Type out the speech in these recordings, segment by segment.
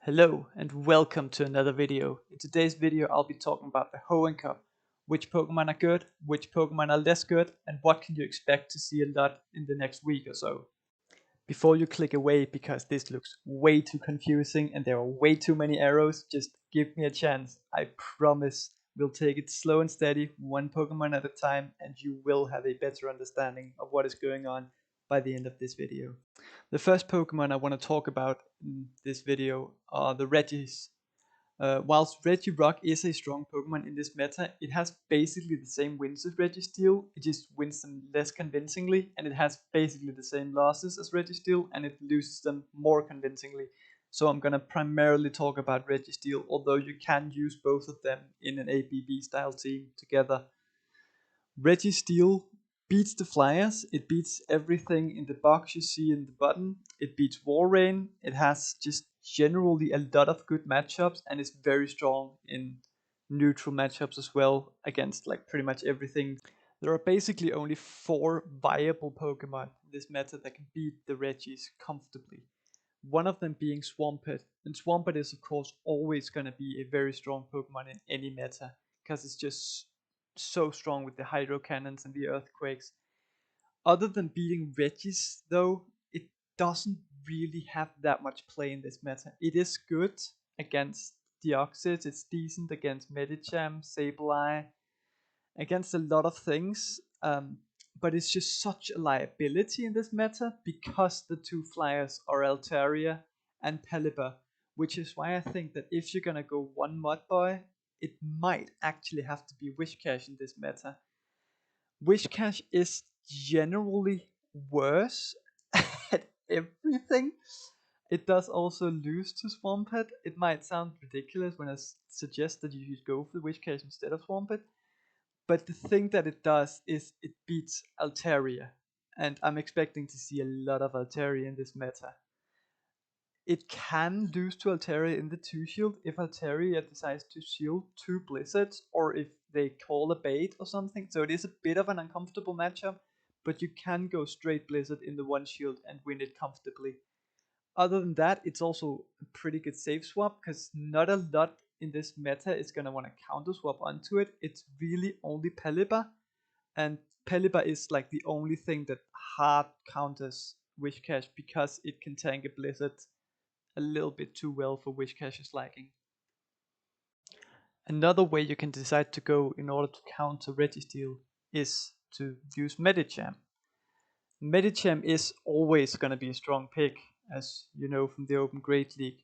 Hello and welcome to another video. In today's video I'll be talking about the Hoenn Cup, which Pokemon are good, which Pokemon are less good, and what can you expect to see a lot in the next week or so. Before you click away because this looks way too confusing and there are way too many arrows, just give me a chance. I promise we'll take it slow and steady, one Pokemon at a time, and you will have a better understanding of what is going on by the end of this video. The first Pokemon I want to talk about in this video are the Regis. Whilst Regirock is a strong Pokemon in this meta, it has basically the same wins as Registeel, it just wins them less convincingly, and it has basically the same losses as Registeel, and it loses them more convincingly. So I'm gonna primarily talk about Registeel, although you can use both of them in an ABB style team together. Registeel beats the Flyers, it beats everything in the box you see in the button, it beats Walrein, it has just generally a lot of good matchups and is very strong in neutral matchups as well against like pretty much everything. There are basically only 4 viable Pokemon in this meta that can beat the Regis comfortably. One of them being Swampert, and Swampert is of course always going to be a very strong Pokemon in any meta because it's just so strong with the hydro cannons and the earthquakes. Other than beating Regis, though, it doesn't really have that much play in this meta. It is good against Deoxys, it's decent against Metichem, Sableye, against a lot of things, but it's just such a liability in this meta because the 2 flyers are Altaria and Pelipper, which is why I think that if you're gonna go one Mudboy, it might actually have to be Whiscash in this meta. Whiscash is generally worse at everything. It does also lose to Swampert. It might sound ridiculous when I suggest that you should go for Whiscash instead of Swampert, but the thing that it does is it beats Altaria, and I'm expecting to see a lot of Altaria in this meta. It can lose to Altaria in the 2 shield if Altaria decides to shield 2 Blizzards or if they call a bait or something, so it is a bit of an uncomfortable matchup, but you can go straight Blizzard in the 1 shield and win it comfortably. Other than that, it's also a pretty good safe swap because not a lot in this meta is going to want to counter swap onto it. It's really only Pelipper, and Pelipper is like the only thing that hard counters Whiscash because it can tank a Blizzard a little bit too well for Whiscash's liking. Another way you can decide to go in order to counter Registeel is to use Metichem. Metichem is always going to be a strong pick, as you know from the Open Great League.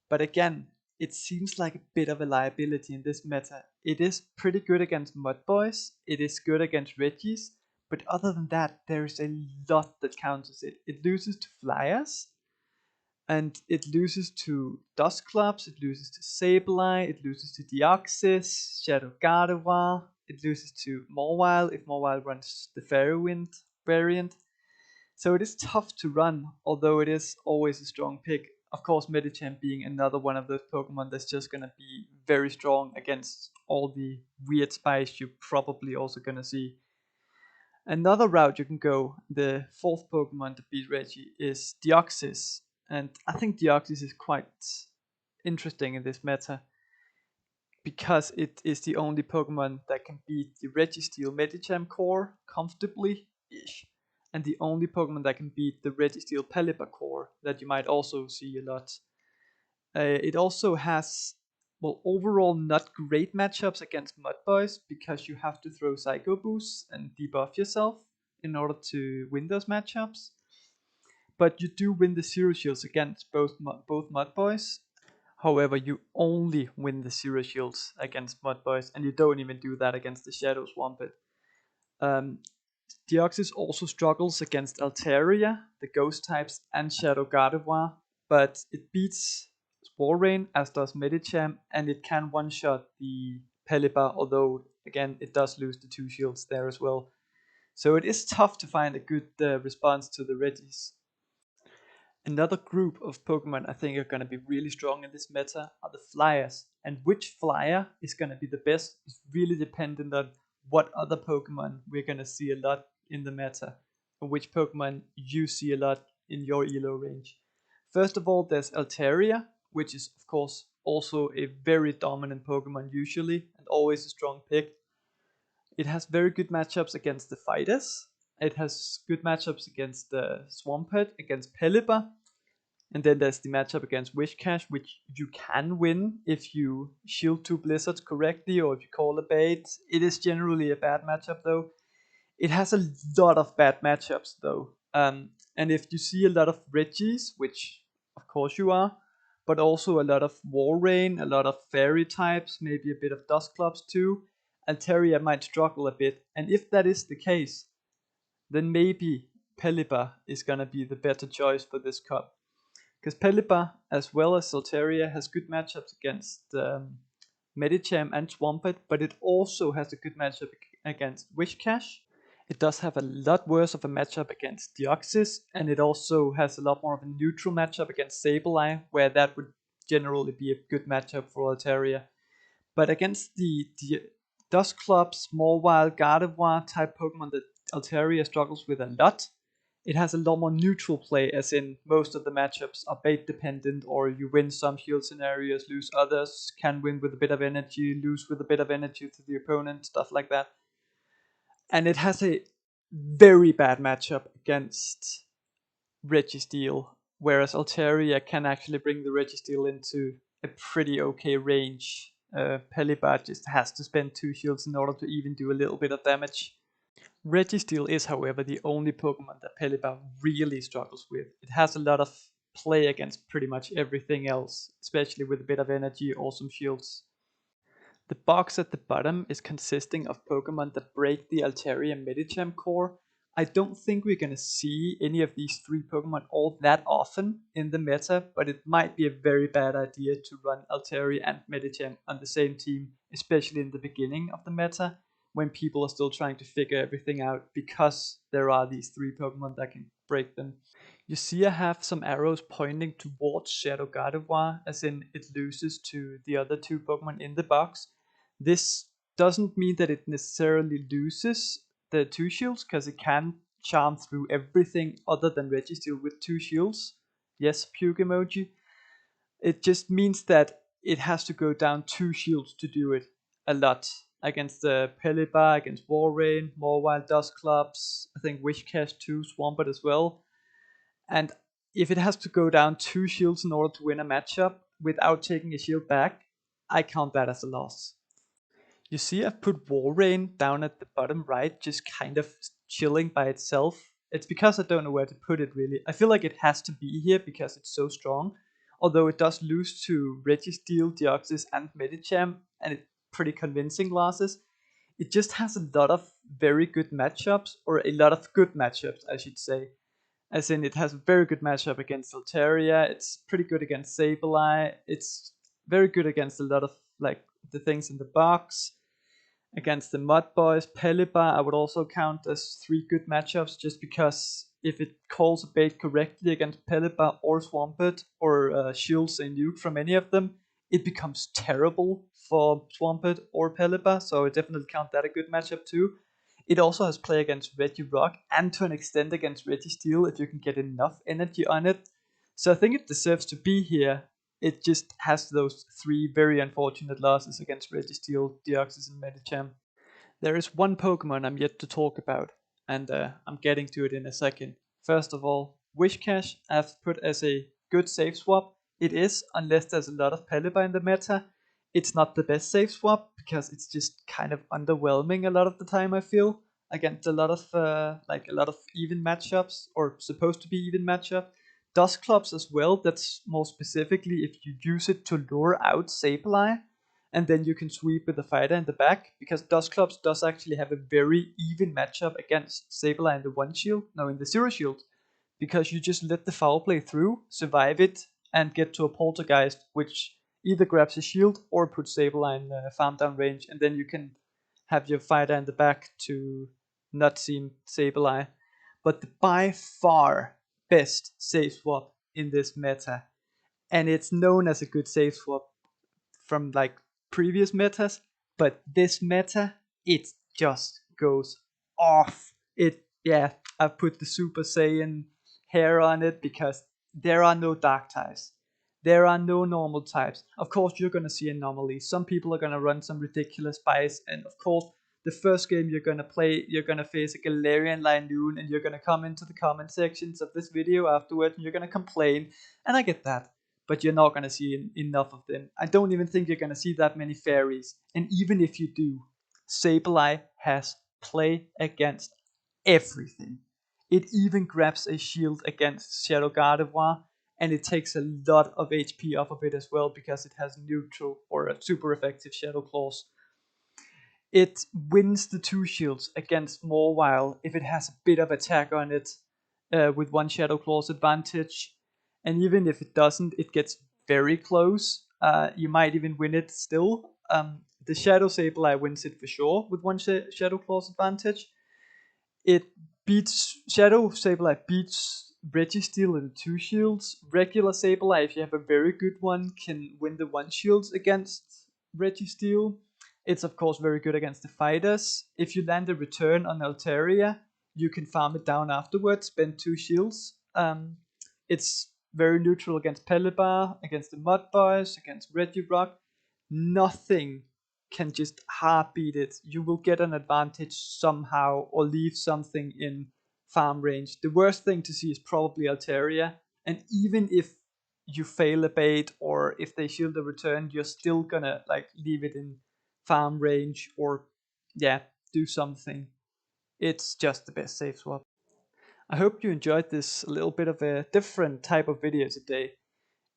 But again, it seems like a bit of a liability in this meta. It is pretty good against Mudboys, it is good against Regis, but other than that, there is a lot that counters it. It loses to Flyers, and it loses to Dusclops, it loses to Sableye, it loses to Deoxys, Shadow Gardevoir, it loses to Mawile if Mawile runs the Fairy Wind variant. So it is tough to run, although it is always a strong pick. Of course, Metichem being another one of those Pokemon that's just gonna be very strong against all the weird spice you're probably also gonna see. Another route you can go, the 4th Pokemon to beat Reggie, is Deoxys. And I think Deoxys is quite interesting in this meta because it is the only Pokemon that can beat the Registeel Metichem core comfortably-ish, and the only Pokemon that can beat the Registeel Pelipper core that you might also see a lot. It also has, well, overall not great matchups against Mudboys because you have to throw Psycho Boosts and debuff yourself in order to win those matchups. But you do win the Zero Shields against both Mudboys. However, you only win the Zero Shields against Mudboys, and you don't even do that against the Shadow Swampert. Deoxys also struggles against Altaria, the Ghost types, and Shadow Gardevoir, but it beats Walrein, as does Metichem, and it can one-shot the Pelipper, although, again, it does lose the 2 shields there as well. So it is tough to find a good response to the Regis. Another group of Pokemon I think are going to be really strong in this meta are the Flyers, and which Flyer is going to be the best is really dependent on what other Pokemon we're going to see a lot in the meta, and which Pokemon you see a lot in your ELO range. First of all, there's Altaria, which is of course also a very dominant Pokemon usually, and always a strong pick. It has very good matchups against the fighters. It has good matchups against the Swampert, against Pelipper, and then there's the matchup against Wishcash, which you can win if you shield two Blizzards correctly or if you call a bait. It is generally a bad matchup though. It has a lot of bad matchups though. And if you see a lot of Reggies, which of course you are, but also a lot of Walrein, a lot of Fairy types, maybe a bit of Dusclops too, Altaria might struggle a bit. And if that is the case, then maybe Pelipper is gonna be the better choice for this cup. Because Pelipper, as well as Altaria, has good matchups against Metichem and Swampert, but it also has a good matchup against Wishcash. It does have a lot worse of a matchup against Deoxys, and it also has a lot more of a neutral matchup against Sableye, where that would generally be a good matchup for Altaria. But against the Dusclops, Mawile, Gardevoir type Pokemon that Altaria struggles with a lot, it has a lot more neutral play, as in most of the matchups are bait dependent, or you win some shield scenarios, lose others, can win with a bit of energy, lose with a bit of energy to the opponent, stuff like that. And it has a very bad matchup against Registeel, whereas Altaria can actually bring the Registeel into a pretty okay range. Pelipper just has to spend 2 shields in order to even do a little bit of damage. Registeel is, however, the only Pokemon that Pelipper really struggles with. It has a lot of play against pretty much everything else, especially with a bit of energy or some shields. The box at the bottom is consisting of Pokemon that break the Altaria Metichem core. I don't think we're gonna see any of these 3 Pokemon all that often in the meta, but it might be a very bad idea to run Altaria and Metichem on the same team, especially in the beginning of the meta, when people are still trying to figure everything out, because there are these 3 Pokemon that can break them. You see I have some arrows pointing towards Shadow Gardevoir, as in it loses to the other 2 Pokemon in the box. This doesn't mean that it necessarily loses the 2 shields, because it can charm through everything other than Registeel with 2 shields. Yes, puke emoji. It just means that it has to go down 2 shields to do it a lot. Against the Pelipper, against Walrein, Mawile, Dusclops, I think Wishcash too, Swampert as well. And if it has to go down 2 shields in order to win a matchup without taking a shield back, I count that as a loss. You see I've put Walrein down at the bottom right, just kind of chilling by itself. It's because I don't know where to put it really. I feel like it has to be here because it's so strong. Although it does lose to Registeel, Deoxys and Metichem, and it's pretty convincing losses. It just has a lot of very good matchups, or a lot of good matchups I should say. As in, it has a very good matchup against Altaria. It's pretty good against Sableye. It's very good against a lot of like the things in the box. Against the Mud Boys, Pelipper, I would also count as 3 good matchups, just because if it calls a bait correctly against Pelipper or Swampert, or shields a nuke from any of them, it becomes terrible for Swampert or Pelipper, so I definitely count that a good matchup too. It also has play against Regirock, and to an extent against Registeel if you can get enough energy on it. So I think it deserves to be here. It just has those 3 very unfortunate losses against Registeel, Deoxys, and Metichem. There is one Pokemon I'm yet to talk about, and I'm getting to it in a second. First of all, Wishcash I've put as a good save swap. It is, unless there's a lot of Pelipper in the meta. It's not the best save swap, because it's just kind of underwhelming a lot of the time, I feel, against a lot of even matchups, or supposed to be even matchup. Dusclops as well, that's more specifically if you use it to lure out Sableye, and then you can sweep with the fighter in the back, because Dusclops does actually have a very even matchup against Sableye in the 1 shield, no, in the 0 shield, because you just let the foul play through, survive it, and get to a Poltergeist, which either grabs a shield or puts Sableye in farm down range, and then you can have your fighter in the back to not see Sableye. But the by far best save swap in this meta, and it's known as a good save swap from like previous metas, but this meta, it just goes off. I've put the Super Saiyan hair on it because there are no dark types. There are no normal types. Of course, you're going to see anomalies. Some people are going to run some ridiculous buys, and of course, the first game you're going to play, you're going to face a Galarian Linoon, and you're going to come into the comment sections of this video afterwards, and you're going to complain, and I get that. But you're not going to see enough of them. I don't even think you're going to see that many fairies. And even if you do, Sableye has play against everything. It even grabs a shield against Shadow Gardevoir, and it takes a lot of HP off of it as well because it has neutral or a super effective Shadow Claws. It wins the 2 shields against Mawile if it has a bit of attack on it with 1 Shadow Claws advantage. And even if it doesn't, it gets very close. You might even win it still. The Shadow Sableye wins it for sure with 1 Shadow Claws advantage. It beats Shadow Sableye beats Registeel in 2 shields. Regular Sableye, if you have a very good one, can win the 1 shields against Registeel. It's of course very good against the fighters. If you land a return on Altaria, you can farm it down afterwards, spend 2 shields. It's very neutral against Pelipper, against the Mud Boys, against Regirock. Nothing can just hard beat it. You will get an advantage somehow or leave something in farm range. The worst thing to see is probably Altaria, and even if you fail a bait or if they shield a return, you're still gonna like leave it in farm range or do something. It's just the best safe swap. I hope you enjoyed this little bit of a different type of video today.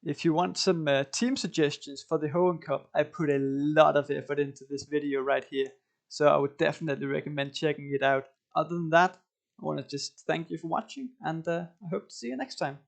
If you want some team suggestions for the Hoenn Cup, I put a lot of effort into this video right here, so I would definitely recommend checking it out. Other than that, I want to just thank you for watching, and I hope to see you next time.